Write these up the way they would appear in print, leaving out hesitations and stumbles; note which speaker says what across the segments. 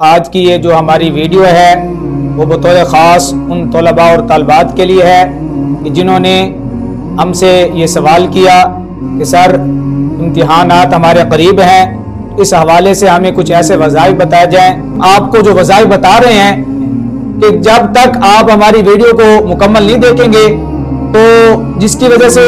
Speaker 1: آج کی یہ جو ہماری ویڈیو ہے وہ بطور خاص ان طلباء اور طالبات کے لیے ہے کہ جنہوں نے ہم سے یہ سوال کیا کہ سر امتحانات ہمارے قریب ہیں، اس حوالے سے ہمیں کچھ ایسے وظائف بتائے جائیں۔ آپ کو جو وظائف بتا رہے ہیں کہ جب تک آپ ہماری ویڈیو کو مکمل نہیں دیکھیں گے تو جس کی وجہ سے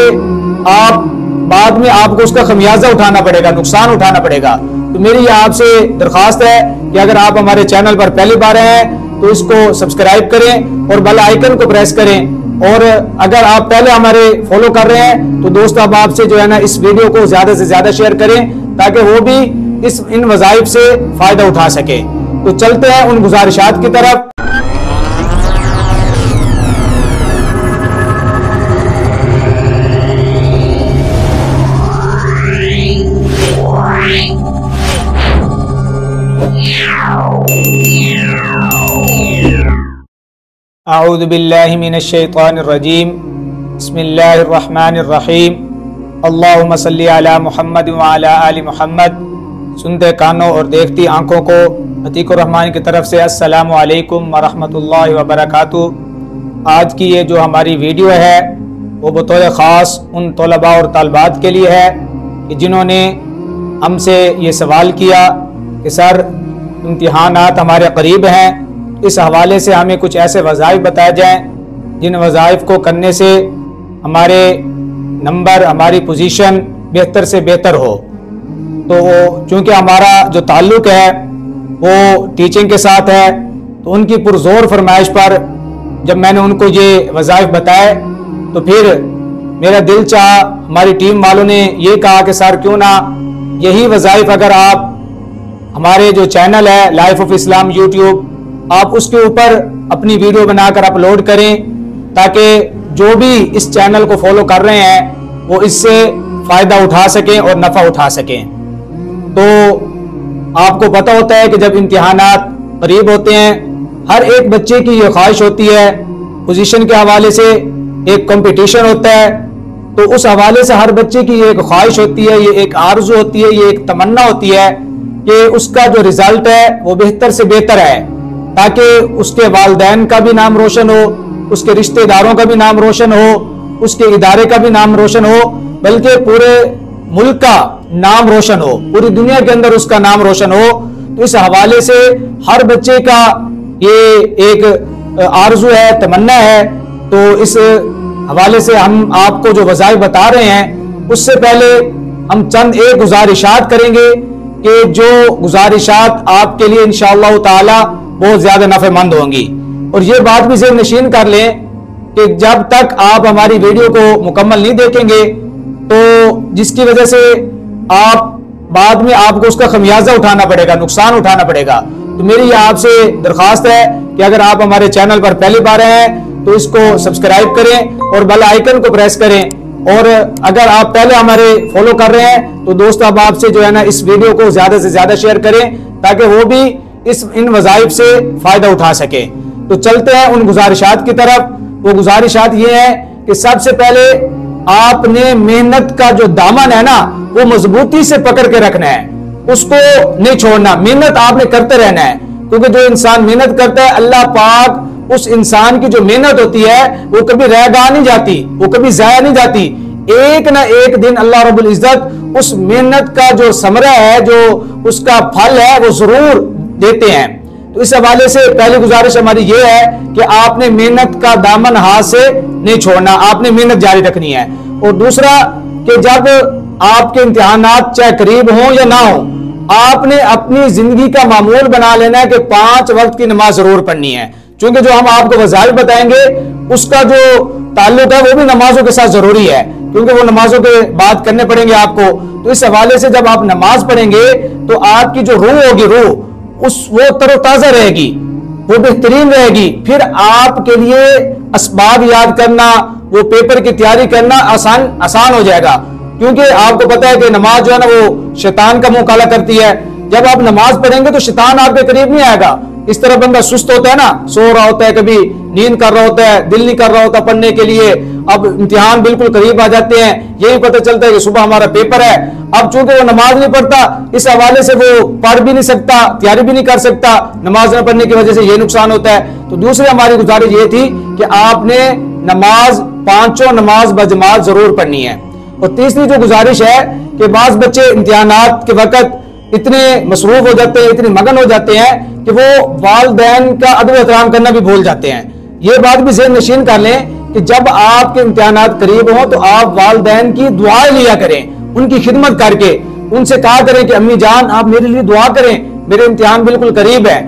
Speaker 1: آپ بعد میں آپ کو اس کا خمیازہ اٹھانا پڑے گا، نقصان اٹھانا پڑے گا۔ تو میری آپ سے درخواست ہے کہ اگر آپ ہمارے چینل پر پہلی بار ہیں تو اس کو سبسکرائب کریں اور بیل آئیکن کو پریس کریں، اور اگر آپ پہلے ہمارے فالو کر رہے ہیں تو دوست اب آپ سے جو ہے نا اس ویڈیو کو زیادہ سے زیادہ شیئر کریں تاکہ وہ بھی ان وظائف سے فائدہ اٹھا سکے۔ تو چلتے ہیں ان گزارشات کی طرف۔ اعوذ باللہ من الشیطان الرجیم، بسم اللہ الرحمن الرحیم، اللہم صلی علی محمد وعلی آل محمد۔ سنتے کانوں اور دیکھتی آنکھوں کو عتیق الرحمن کی طرف سے السلام علیکم ورحمۃ اللہ وبرکاتہ۔ آج کی یہ جو ہماری ویڈیو ہے وہ بطور خاص ان طلباء اور طالبات کے لیے ہے کہ جنہوں نے ہم سے یہ سوال کیا کہ سر امتحانات ہمارے قریب ہیں، اس حوالے سے ہمیں کچھ ایسے وظائف بتائے جائیں جن وظائف کو کرنے سے ہمارے نمبر، ہماری پوزیشن بہتر سے بہتر ہو۔ تو چونکہ ہمارا جو تعلق ہے وہ ٹیچنگ کے ساتھ ہے تو ان کی پرزور فرمائش پر جب میں نے ان کو یہ وظائف بتائے تو پھر میرا دل چاہا، ہماری ٹیم والوں نے یہ کہا کہ سر کیوں نہ یہی وظائف اگر آپ ہمارے جو چینل ہے لائف آف اسلام یوٹیوب، آپ اس کے اوپر اپنی ویڈیو بنا کر اپلوڈ کریں تاکہ جو بھی اس چینل کو فالو کر رہے ہیں وہ اس سے فائدہ اٹھا سکیں اور نفع اٹھا سکیں۔ تو آپ کو پتہ ہوتا ہے کہ جب امتحانات قریب ہوتے ہیں ہر ایک بچے کی یہ خواہش ہوتی ہے، پوزیشن کے حوالے سے ایک کمپٹیشن ہوتا ہے تو اس حوالے سے ہر بچے کی یہ ایک خواہش ہوتی ہے، یہ ایک آرزو ہوتی ہے، یہ ایک تمنا ہوتی ہے کہ اس کا جو رزلٹ ہے وہ بہتر سے بہتر ہے تاکہ اس کے والدین کا بھی نام روشن ہو، اس کے رشتہ داروں کا بھی نام روشن ہو، اس کے ادارے کا بھی نام روشن ہو، بلکہ پورے ملک کا نام روشن ہو، پوری دنیا کے اندر اس کا نام روشن ہو۔ تو اس حوالے سے ہر بچے کا یہ ایک آرزو ہے، تمنا ہے۔ تو اس حوالے سے ہم آپ کو جو وظائف بتا رہے ہیں اس سے پہلے ہم چند ایک گزارشات کریں گے کہ جو گزارشات آپ کے لیے انشاءاللہ تعالی بہت زیادہ نفع مند ہوں گی۔ اور یہ بات بھی ذہن نشین کر لیں کہ جب تک آپ ہماری ویڈیو کو مکمل نہیں دیکھیں گے تو جس کی وجہ سے آپ بعد میں آپ کو اس کا خمیازہ اٹھانا پڑے گا، نقصان اٹھانا پڑے گا۔ تو میری یہ آپ سے درخواست ہے کہ اگر آپ ہمارے چینل پر پہلی بار ہیں تو اس کو سبسکرائب کریں اور بیل آئیکن کو پریس کریں، اور اگر آپ پہلے ہمارے فالو کر رہے ہیں تو دوست اب آپ سے جو ہے نا اس ویڈیو کو زیادہ سے زیادہ شیئر کریں تاکہ وہ بھی ان وظائف سے فائدہ اٹھا سکے۔ تو چلتے ہیں ان گزارشات کی طرف۔ وہ گزارشات یہ ہیں کہ سب سے پہلے آپ نے محنت کا جو دامن ہے نا وہ مضبوطی سے پکڑ کے رکھنا ہے، اس کو نہیں چھوڑنا، محنت آپ نے کرتے رہنا ہے، کیونکہ جو انسان محنت کرتا ہے اللہ پاک اس انسان کی جو محنت ہوتی ہے وہ کبھی رہ گاہ نہیں جاتی، وہ کبھی ضائع نہیں جاتی، ایک نہ ایک دن اللہ رب العزت اس محنت کا جو ثمرہ ہے، جو اس کا پھل ہے وہ ضرور دیتے ہیں۔ تو اس حوالے سے پہلی گزارش ہماری یہ ہے کہ آپ نے محنت کا دامن ہاتھ سے نہیں چھوڑنا، آپ نے محنت جاری رکھنی ہے۔ اور دوسرا کہ جب آپ کے امتحانات چاہے قریب ہوں یا نہ ہوں، آپ نے اپنی زندگی کا معمول بنا لینا ہے کہ 5 وقت کی نماز ضرور پڑھنی ہے، چونکہ جو ہم آپ کو وظائف بتائیں گے اس کا جو تعلق ہے وہ بھی نمازوں کے ساتھ ضروری ہے، کیونکہ وہ نمازوں کے بعد کرنے پڑیں گے آپ کو۔ تو اس حوالے سے جب آپ نماز پڑھیں گے تو آپ کی جو روح ہوگی، وہ تر و تازہ رہے گی، وہ بہترین رہے گی۔ پھر آپ کے لیے اسباب یاد کرنا، وہ پیپر کی تیاری کرنا آسان ہو جائے گا، کیونکہ آپ کو پتا ہے کہ نماز جو ہے نا وہ شیطان کا منہ کالا کرتی ہے۔ جب آپ نماز پڑھیں گے تو شیطان آپ کے قریب نہیں آئے گا۔ اس طرح بندہ سست ہوتا ہے نا، سو رہا ہوتا ہے، کبھی نیند کر رہا ہوتا ہے، دل نہیں کر رہا ہوتا پڑھنے کے لیے، اب امتحان بالکل قریب آ جاتے ہیں، یہی پتہ چلتا ہے کہ صبح ہمارا پیپر ہے، اب چونکہ وہ نماز نہیں پڑھتا اس حوالے سے وہ پڑھ بھی نہیں سکتا، تیاری بھی نہیں کر سکتا، نماز نہ پڑھنے کی وجہ سے یہ نقصان ہوتا ہے۔ تو دوسری ہماری گزارش یہ تھی کہ آپ نے نماز پانچوں نماز بجماعت ضرور پڑھنی ہے۔ اور تیسری جو گزارش ہے کہ بعض بچے امتحانات کے وقت اتنے مصروف ہو جاتے ہیں، اتنے مگن ہو جاتے ہیں کہ وہ والدین کا ادب و احترام کرنا بھی بھول جاتے ہیں۔ یہ بات بھی ذہن نشین کر لیں کہ جب آپ کے امتحانات قریب ہوں تو آپ والدین کی دعائیں لیا کریں، ان کی خدمت کر کے ان سے کہا کریں کہ امی جان آپ میرے لیے دعا کریں، میرے امتحان بالکل قریب ہے،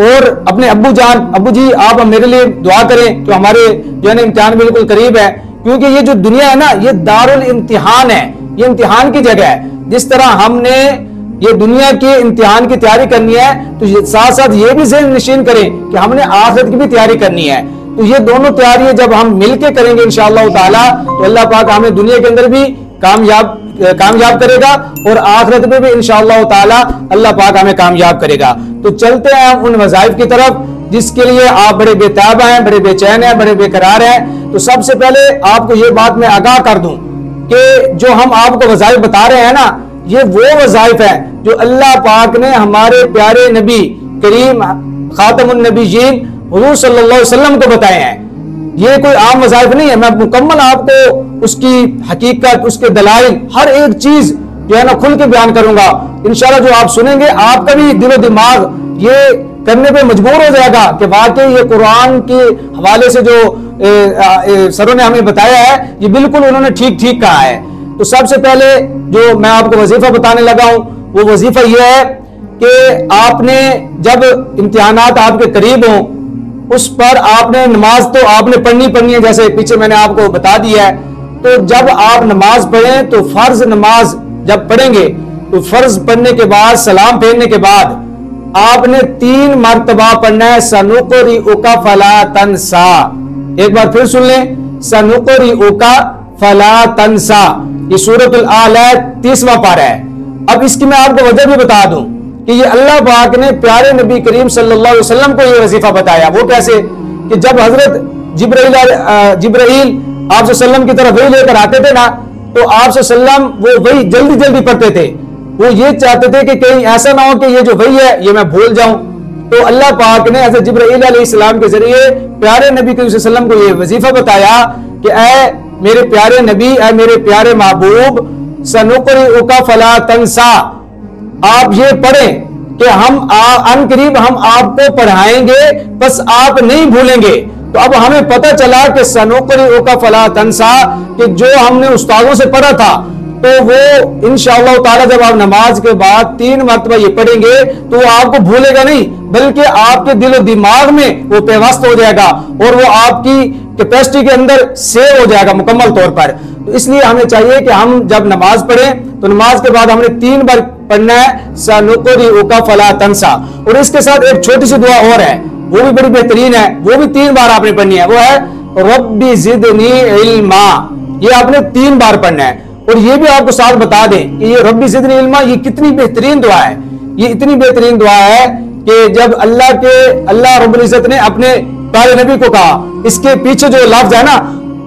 Speaker 1: اور اپنے ابو جان ابو جی آپ میرے لیے دعا کریں کہ ہمارے جو ہے نا امتحان بالکل قریب ہے، کیونکہ یہ جو دنیا ہے نا یہ دار الامتحان ہے، یہ امتحان کی جگہ ہے۔ جس طرح ہم نے یہ دنیا کے امتحان کی تیاری کرنی ہے تو ساتھ ساتھ یہ بھی ذہن نشین کریں کہ ہم نے آخرت کی بھی تیاری کرنی ہے۔ تو یہ دونوں تیاری جب ہم مل کے کریں گے انشاءاللہ تعالی تو اللہ پاک ہمیں دنیا کے اندر بھی کامیاب کرے گا اور آخرت میں بھی انشاءاللہ تعالی اللہ پاک ہمیں کامیاب کرے گا۔ تو چلتے ہیں ان وظائف کی طرف جس کے لیے آپ بڑے بے تاب ہیں، بڑے بے چین ہیں، بڑے بے قرار ہیں۔ تو سب سے پہلے آپ کو یہ بات میں آگاہ کر دوں کہ جو ہم آپ کو وظائف بتا رہے ہیں نا یہ وہ وظائف ہیں جو اللہ پاک نے ہمارے پیارے نبی کریم خاتم النبیین حضور صلی اللہ علیہ وسلم کو بتائے ہیں۔ یہ کوئی عام وظائف نہیں ہے، میں مکمل آپ کو اس کی حقیقت، اس کے دلائل، ہر ایک چیز جو ہے نا کھل کے بیان کروں گا۔ انشاءاللہ جو آپ سنیں گے آپ کا بھی دل و دماغ یہ کرنے پہ مجبور ہو جائے گا کہ واقعی یہ قرآن کے حوالے سے جو سروں نے ہمیں بتایا ہے یہ بالکل انہوں نے ٹھیک ٹھیک کہا ہے۔ تو سب سے پہلے جو میں آپ کو وظیفہ بتانے لگا ہوں وہ وظیفہ یہ ہے کہ آپ نے جب امتحانات آپ کے قریب ہوں اس پر آپ نے نماز تو آپ نے پڑھنی ہے، جیسے پیچھے میں نے آپ کو بتا دیا ہے۔ تو جب آپ نماز پڑھیں تو فرض نماز جب پڑھیں گے تو فرض پڑھنے کے بعد سلام پھیرنے کے بعد آپ نے 3 مرتبہ پڑھنا ہے سنقرئک فلا تنسا۔ ایک بار پھر سن لیں، سنقرئک فلا تنسا، یہ سورۃ الاعلی 30واں پارہ ہے۔ اب اس کی میں آپ کو وجہ بھی بتا دوں کہ یہ اللہ پاک نے پیارے نبی کریم صلی اللہ علیہ وسلم کو یہ وظیفہ بتایا۔ وہ کیسے کہ جب حضرت جبرائیل آپ صلی اللہ علیہ وسلم کی طرف وحی لے کر آتے تھے نا تو آپ صلی اللہ علیہ وسلم وہ وحی جلدی جلدی پڑھتے تھے، وہ یہ چاہتے تھے کہ کہیں ایسا نہ ہو کہ یہ جو وحی ہے یہ میں بھول جاؤں۔ تو اللہ پاک نے حضرت جبرائیل علیہ السلام کے ذریعے پیارے نبی کریم صلی اللہ علیہ وسلم کو یہ وظیفہ بتایا کہ اے میرے پیارے نبی، اے میرے پیارے محبوب، سنقرئک فلا تنسا، آپ یہ پڑھیں کہ ہم ان قریب ہم آپ کو پڑھائیں گے بس آپ نہیں بھولیں گے۔ تو اب ہمیں پتہ چلا کہ سنقرئک فلا تنسا کہ جو ہم نے استادوں سے پڑھا تھا تو وہ انشاءاللہ تعالی جب آپ نماز کے بعد 3 مرتبہ یہ پڑھیں گے تو وہ آپ کو بھولے گا نہیں بلکہ آپ کے دل و دماغ میں وہ پیوست ہو جائے گا اور وہ آپ کی کیپیسٹی کے اندر سیو ہو جائے گا مکمل طور پر۔ تو اس لیے ہمیں چاہیے کہ ہم جب نماز پڑھیں تو نماز کے بعد ہم نے 3 بار پڑھنا ہے سنقرئک فلا تنسا۔ اور اس کے ساتھ ایک چھوٹی سی دعا اور ہے وہ بھی بڑی بہترین ہے، وہ بھی 3 بار آپ نے پڑھنی ہے، وہ ہے رب زدنی علما، یہ آپ نے 3 بار پڑھنا ہے۔ اور یہ بھی آپ کو ساتھ بتا دیں کہ یہ رب زدنی علما یہ کتنی بہترین دعا ہے، یہ اتنی بہترین دعا ہے کہ جب اللہ رب العزت نے اپنے پیارے نبی کو کہا، اس کے پیچھے جو لفظ ہے نا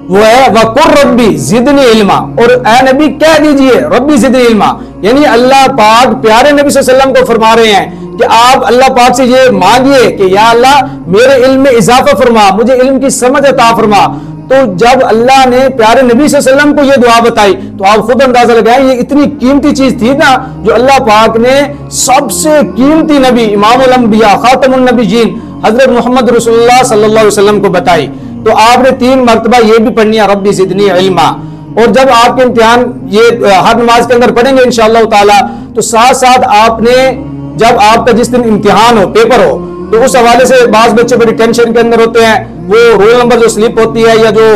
Speaker 1: وہ ہے وَقُرْ رَبِّ زِدْنِی عِلْمًا، اور اے نبی کہہ دیجئے ربی زدنی علما، یعنی اللہ پاک پیارے نبی صلی اللہ علیہ وسلم کو فرما رہے ہیں کہ آپ اللہ پاک سے یہ مانگیے کہ یا اللہ میرے علم میں اضافہ فرما، مجھے علم کی سمجھ عطا فرما۔ تو جب اللہ نے پیارے نبی صلی اللہ علیہ وسلم کو یہ دعا بتائی تو آپ خود اندازہ لگائیں یہ اتنی قیمتی چیز تھی نا جو اللہ پاک نے سب سے قیمتی نبی امام الانبیاء خاتم النبیین حضرت محمد رسول اللہ صلی اللہ علیہ وسلم کو بتائی۔ تو آپ نے 3 مرتبہ یہ بھی پڑھنی ہے ربی زدنی علما۔ اور جب آپ کے امتحان یہ ہر نماز کے اندر پڑھیں گے انشاءاللہ تعالی تو ساتھ ساتھ آپ نے جب آپ کا جس دن امتحان ہو پیپر ہو تو اس حوالے سے بعض بچے بڑی ٹینشن کے اندر ہوتے ہیں، وہ رول نمبر جو سلپ ہوتی ہے یا جو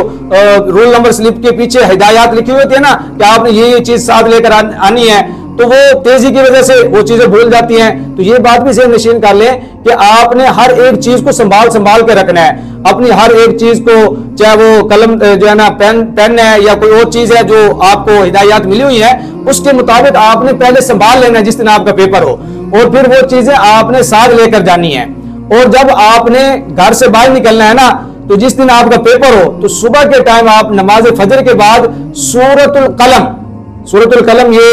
Speaker 1: رول نمبر سلپ کے پیچھے ہدایات لکھی ہوئی ہوتی ہے نا کہ آپ نے یہ چیز ساتھ لے کر آنی ہے، تو وہ تیزی کی وجہ سے وہ چیزیں بھول جاتی ہیں۔ تو یہ بات بھی ذہن نشین کر لیں کہ آپ نے ہر ایک چیز کو سنبھال کے رکھنا ہے، اپنی ہر ایک چیز کو، چاہے وہ قلم جو ہے نا پین ہے یا کوئی اور چیز ہے جو آپ کو ہدایات ملی ہوئی ہے اس کے مطابق آپ نے پہلے سنبھال لینا ہے جس دن آپ کا پیپر ہو، اور پھر وہ چیزیں آپ نے ساتھ لے کر جانی ہے۔ اور جب آپ نے گھر سے باہر نکلنا ہے نا تو جس دن آپ کا پیپر ہو تو صبح کے ٹائم آپ نماز فجر کے بعد سورۃ القلم یہ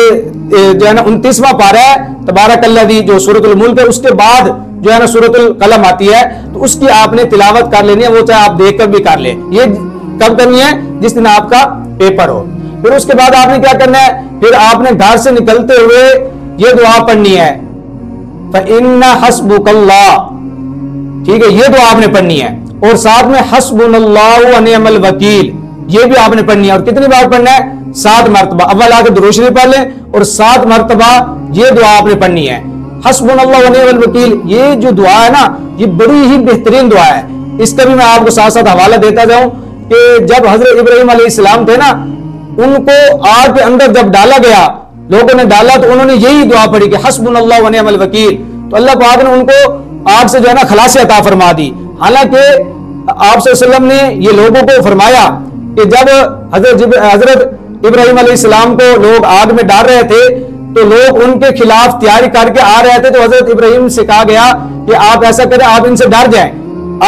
Speaker 1: جو ہے نا 29واں پارہ ہے تبارک الذی جو سورۃ الملک ہے، اس کے بعد جو ہے نا سورۃ القلم آتی ہے، تو اس کی آپ نے تلاوت کر لینی ہے، وہ چاہے آپ دیکھ کر بھی کر لیں۔ یہ کب کرنی ہے؟ جس دن آپ کا پیپر ہو۔ پھر اس کے بعد آپ نے کیا کرنا ہے؟ پھر آپ نے گھر سے نکلتے ہوئے یہ دعا پڑھنی ہے، فَإِنَّ حَسْبُكَ اللَّهُ، ٹھیک ہے، یہ دعا آپ نے پڑھنی ہے، اور ساتھ میں حسبنا اللہ ونعم الوکیل یہ بھی آپ نے پڑھنی ہے۔ اور کتنی بار پڑھنا ہے؟ 7 مرتبہ۔ اول آ کے درود شریف پڑھ لیں اور 7 مرتبہ یہ دعا آپ نے پڑھنی ہے، حسبنا اللہ ونعم الوکیل۔ یہ جو دعا ہے نا، یہ بڑی ہی بہترین دعا ہے۔ اس کا بھی میں آپ کو ساتھ ساتھ حوالہ دیتا جاؤں کہ جب حضرت ابراہیم علیہ السلام تھے نا، ان کو آگ کے اندر جب ڈالا گیا، لوگوں نے ڈالا، تو انہوں نے یہی دعا پڑھی کہ حسبنا اللہ ونعم الوکیل، تو اللہ پاک نے ان کو آگ سے جو ہے نا خلاصی عطا فرما دی۔ حالانکہ آپ صلی اللہ علیہ وسلم نے یہ لوگوں کو فرمایا کہ جب حضرت ابراہیم علیہ السلام کو لوگ آگ میں ڈال رہے تھے تو لوگ ان کے خلاف تیاری کر کے آ رہے تھے، تو حضرت ابراہیم سے کہا گیا کہ آپ ایسا کریں، آپ ان سے ڈر جائیں،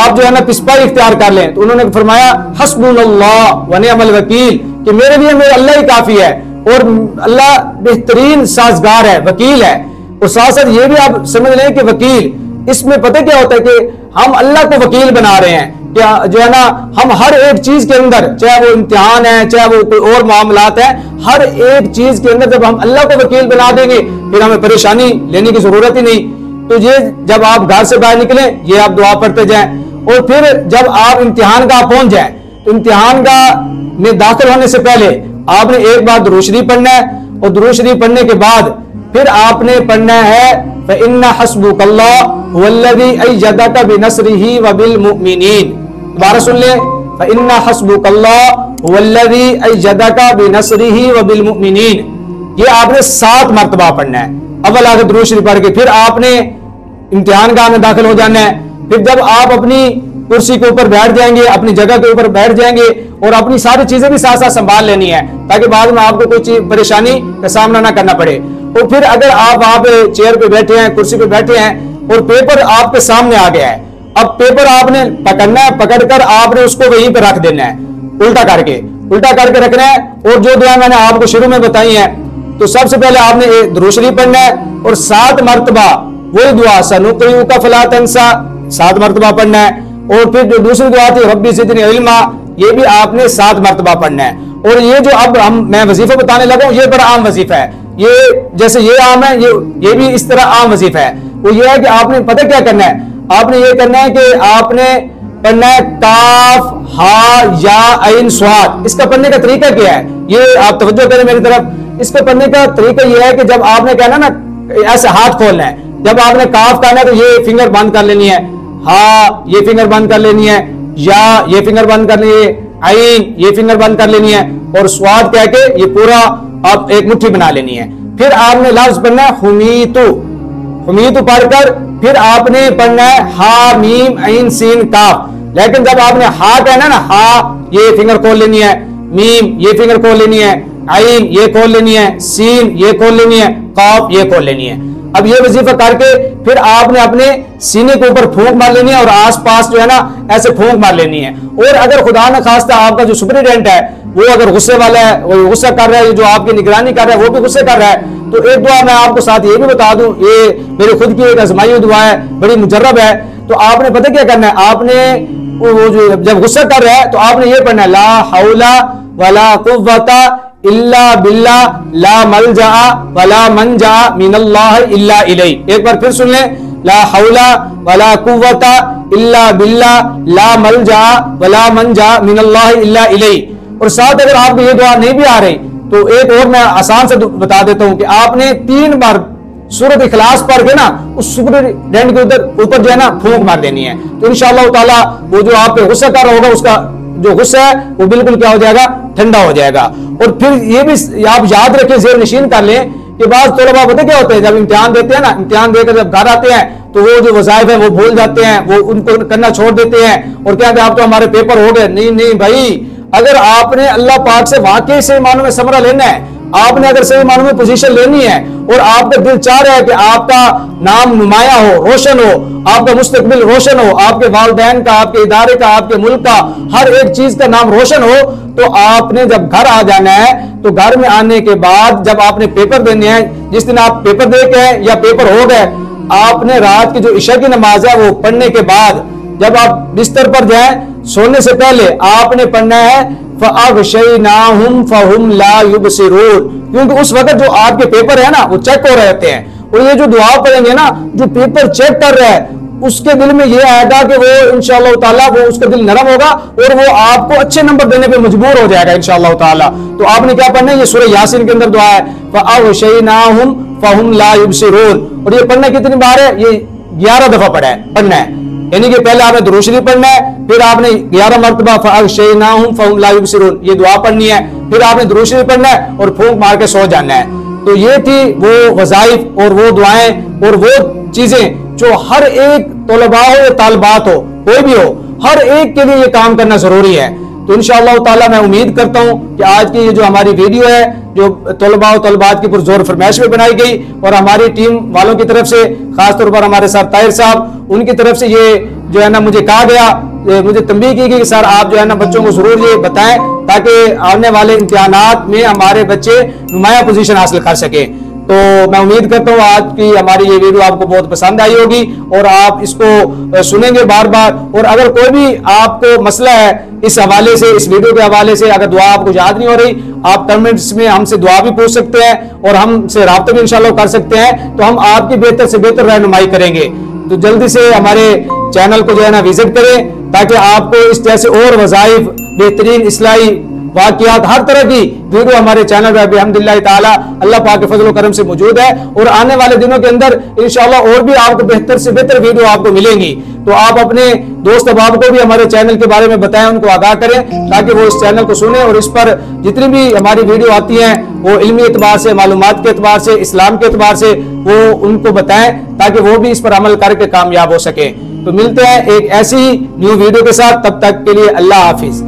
Speaker 1: آپ جو ہے نا پسپائی اختیار کر لیں۔ تو انہوں نے فرمایا حسبنا اللہ ونعم الوکیل، کہ میرے لیے میرا اللہ ہی کافی ہے، اور اللہ بہترین سازگار ہے، وکیل ہے۔ اور ساتھ ساتھ یہ بھی آپ سمجھ لیں کہ وکیل، اس میں پتہ کیا ہوتا ہے کہ ہم اللہ کو وکیل بنا رہے ہیں، کہ جو ہے نا ہم ہر ایک چیز کے اندر، چاہے وہ امتحان ہے، چاہے وہ کوئی اور معاملات ہیں، ہر ایک چیز کے اندر جب ہم اللہ کو وکیل بنا دیں گے پھر ہمیں پریشانی لینے کی ضرورت ہی نہیں۔ تو یہ جب آپ گھر سے باہر نکلیں یہ آپ دعا پڑھتے جائیں، اور پھر جب آپ امتحان گاہ پہنچ جائیں تو امتحان گاہ میں داخل ہونے سے پہلے آپ نے ایک بار درود شریف پڑھنا ہے، اور درود شریف پڑھنے کے بعد پھر آپ نے پڑھنا ہے فَإِنَّ حَسْبُكَ اللَّهُ هُوَ الَّذِي أَيَّدَكَ بِنَصْرِهِ وَبِالْمُؤْمِنِينَ۔ دوبارہ سن لیں، فَإِنَّ حَسْبُكَ اللَّهُ هُوَ الَّذِي أَيَّدَكَ بِنَصْرِهِ وَبِالْمُؤْمِنِينَ، یہ آپ نے 7 مرتبہ پڑھنا ہے۔ اول آگے درود شریف پڑھ کے پھر آپ نے امتحان گاہ میں داخل ہو جانا ہے۔ پھر جب آپ اپنی کرسی کے اوپر بیٹھ جائیں گے، اپنی جگہ کے اوپر بیٹھ جائیں گے، اور اپنی ساری چیزیں بھی ساتھ ساتھ سنبھال لینی ہے تاکہ بعد میں آپ کو کوئی پریشانی کا سامنا نہ کرنا پڑے۔ اور پھر اگر آپ وہاں پہ چیئر پہ بیٹھے ہیں، کرسی پہ بیٹھے ہیں، اور پیپر آپ کے سامنے آ گیا ہے، اب پیپر آپ نے پکڑنا ہے، پکڑ کر آپ نے اس کو وہیں پہ رکھ دینا ہے، الٹا کر کے رکھنا ہے۔ اور جو دعا میں نے آپ کو شروع میں بتائی ہے، تو سب سے پہلے آپ نے درود شریف پڑھنا ہے، اور 7 مرتبہ وہی دعا سنقرئک فلا تنسى 7 مرتبہ پڑھنا ہے۔ اور پھر جو دوسری دعا تھی ربی زدنی علما، یہ بھی آپ نے 7 مرتبہ پڑھنا ہے۔ اور یہ جو اب میں وظیفہ بتانے لگا ہوں یہ بڑا عام وظیفہ ہے، یہ جیسے یہ عام ہے یہ بھی اس طرح عام وظیفہ ہے۔ وہ یہ ہے کہ آپ نے پتہ کیا کرنا ہے، آپ نے یہ کرنا ہے کہ آپ نے پڑھنا ہے کاف ہا یا عین صاد۔ اس کا پڑھنے کا طریقہ کیا ہے یہ آپ توجہ کریں میری طرف۔ اس کا پڑھنے کا طریقہ یہ ہے کہ جب آپ نے کہنا نا ایسے ہاتھ کھولنا ہے، جب آپ نے کاف کہنا ہے تو یہ فنگر بند کر لینی ہے، ہا یہ فنگر بند کر لینی ہے، یا یہ فنگر بند کر لینی ہے، عین یہ فنگر بند کر لینی ہے، اور سواد کہہ کے یہ پورا آپ ایک مٹھی بنا لینی ہے۔ پھر آپ نے لفظ پڑھنا ہے حمیتو پڑھ کر پھر آپ نے پڑھنا ہے ہا میم عین سین کاف۔ لیکن جب آپ نے ہا کہنا نا، ہا یہ فنگر کھول لینی ہے، میم یہ فنگر کھول لینی ہے، عین یہ کھول لینی ہے، سین یہ کھول لینی ہے، قاف یہ کھول لینی ہے۔ اب یہ وظیفہ کر کے پھر آپ نے اپنے سینے کے اوپر پھونک مار لینی ہے، اور آس پاس جو ہے نا ایسے پھونک مار لینی ہے۔ اور اگر خدا نہ خواستہ آپ کا جو سپرنٹینڈنٹ ہے وہ اگر غصے والا ہے، وہ غصہ کر رہا ہے، جو آپ کی نگرانی کر رہا ہے وہ بھی غصے کر رہا ہے، تو ایک دعا میں آپ کو ساتھ یہ بھی بتا دوں، یہ میری خود کی ایک آزمائی ہوئی دعا ہے، بڑی مجرب ہے۔ تو آپ نے پتہ کیا کرنا ہے، آپ نے وہ جو جب غصہ کر رہا ہے تو آپ نے یہ پڑھنا ہے لا حول ولا قوت الا باللہ لا ملجا ولا منجا من اللہ الا الیہ۔ ایک بار پھر سن لیں، لا حول ولا قوت الا باللہ لا ملجا ولا منجا من اللہ الا الیہ۔ اور ساتھ اگر آپ کو یہ دعا نہیں بھی آ رہی تو ایک اور میں آسان سے بتا دیتا ہوں کہ آپ نے 3 بار سورۃ اخلاص پڑھ کے نا اس سپرنٹینڈنٹ کے اوپر جو ہے نا پھونک مار دینی ہے، تو انشاءاللہ تعالی وہ جو آپ پہ غصہ کر رہا ہوگا اس کا جو غصہ ہے وہ بالکل کیا ہو جائے گا، ٹھنڈا ہو جائے گا۔ اور پھر یہ بھی آپ یاد رکھیں، ذہن نشین کر لیں کہ بعض طلباء پتہ کیا ہوتے ہیں، جب امتحان دیتے ہیں نا، امتحان دے کر جب گھر آتے ہیں تو وہ جو وظائف ہیں وہ بھول جاتے ہیں، وہ ان کو کرنا چھوڑ دیتے ہیں، اور کہتے ہیں آپ تو ہمارے پیپر ہو گئے۔ نہیں بھائی، اگر آپ نے اللہ پاک سے واقعی سے معنوں میں ثمرہ لینا ہے،
Speaker 2: آپ نے اگر صحیح معنوں میں پوزیشن لینی ہے اور آپ کا دل چاہ رہا ہے کہ آپ کا نام نمایاں ہو، روشن ہو، آپ کا مستقبل روشن ہو، آپ کے والدین کا، آپ کے ادارے کا، آپ کے ملک کا، ہر ایک چیز کا نام روشن ہو، تو آپ نے جب گھر آ جانا ہے تو گھر میں آنے کے بعد جب آپ نے پیپر دینے ہیں، جس دن آپ پیپر دے کے ہیں یا پیپر ہو گئے، آپ نے رات کی جو عشاء کی نماز ہے وہ پڑھنے کے بعد جب آپ بستر پر جائیں سونے سے پہلے آپ نے پڑھنا ہے فَأَغْشَيْنَاهُمْ فَهُمْ لَا يُبْصِرُونَ، کیونکہ اس وقت جو آپ کے پیپر ہے نا وہ چیک ہو رہے ہوتے ہیں، اور یہ جو دعا پڑھیں گے نا، جو پیپر چیک کر رہا ہے اس کے دل میں یہ آئے گا کہ وہ انشاءاللہ تعالیٰ وہ اس کا دل نرم ہوگا اور وہ آپ کو اچھے نمبر دینے پہ مجبور ہو جائے گا انشاءاللہ تعالیٰ۔ تو آپ نے کیا پڑھنا ہے؟ یہ سورہ یاسین کے اندر دعا ہے فَأَغْشَيْنَاهُمْ فَهُمْ لَا يُبْصِرُونَ، اور یہ پڑھنا کتنی بار ہے؟ یہ 11 دفعہ پڑھنا ہے، یعنی کہ پہلے آپ نے درود شریف پڑھنا ہے، پھر آپ نے 11 مرتبہ فَأَغْشَيْنَاهُمْ فَهُمْ لَا يُبْصِرُونَ یہ دعا پڑھنی ہے، پھر آپ نے درود شریف پڑھنا ہے اور پھونک مار کے سو جانا ہے۔ تو یہ تھی وہ وظائف اور وہ دعائیں اور وہ چیزیں جو ہر ایک طلباء ہو یا طالبات ہو، کوئی بھی ہو، ہر ایک کے لیے یہ کام کرنا ضروری ہے۔ تو انشاءاللہ تعالیٰ میں امید کرتا ہوں کہ آج کی یہ جو ہماری ویڈیو ہے جو طلباء و طالبات کی پرزور فرمائش میں بنائی گئی اور ہماری ٹیم والوں کی طرف سے، خاص طور پر ہمارے ساتھ طاہر صاحب، ان کی طرف سے یہ جو ہے نا مجھے کہا گیا، مجھے تنبیہ کی گئی کہ سر آپ جو ہے نا بچوں کو ضرور یہ بتائیں تاکہ آنے والے امتحانات میں ہمارے بچے نمایاں پوزیشن حاصل کر سکیں۔ تو میں امید کرتا ہوں آج کی ہماری یہ ویڈیو آپ کو بہت پسند آئی ہوگی اور آپ اس کو سنیں گے بار بار، اور اگر کوئی بھی آپ کو مسئلہ ہے اس حوالے سے، اس ویڈیو کے حوالے سے، اگر دعا آپ کو یاد نہیں ہو رہی، آپ کمنٹس میں ہم سے دعا بھی پوچھ سکتے ہیں اور ہم سے رابطہ بھی انشاءاللہ کر سکتے ہیں، تو ہم آپ کی بہتر سے بہتر رہنمائی کریں گے۔ تو جلدی سے ہمارے چینل کو جو ہے نا وزٹ کریں تاکہ آپ کو اس جیسے اور وظائف، بہترین اصلاحی واقعات، ہر طرح کی ویڈیو ہمارے چینل پہ بحمداللہ تعالی اللہ پاک کے فضل و کرم سے موجود ہے، اور آنے والے دنوں کے اندر انشاءاللہ اور بھی آپ کو بہتر سے بہتر ویڈیو آپ کو ملیں گی۔ تو آپ اپنے دوست احباب کو بھی ہمارے چینل کے بارے میں بتائیں، ان کو آگاہ کریں تاکہ وہ اس چینل کو سنیں اور اس پر جتنی بھی ہماری ویڈیو آتی ہیں وہ علمی اعتبار سے، معلومات کے اعتبار سے، اسلام کے اعتبار سے وہ ان کو بتائیں تاکہ وہ بھی اس پر عمل کر کے کامیاب ہو سکیں۔ تو ملتے ہیں ایک ایسی نیو ویڈیو کے ساتھ، تب تک کے لیے اللہ حافظ۔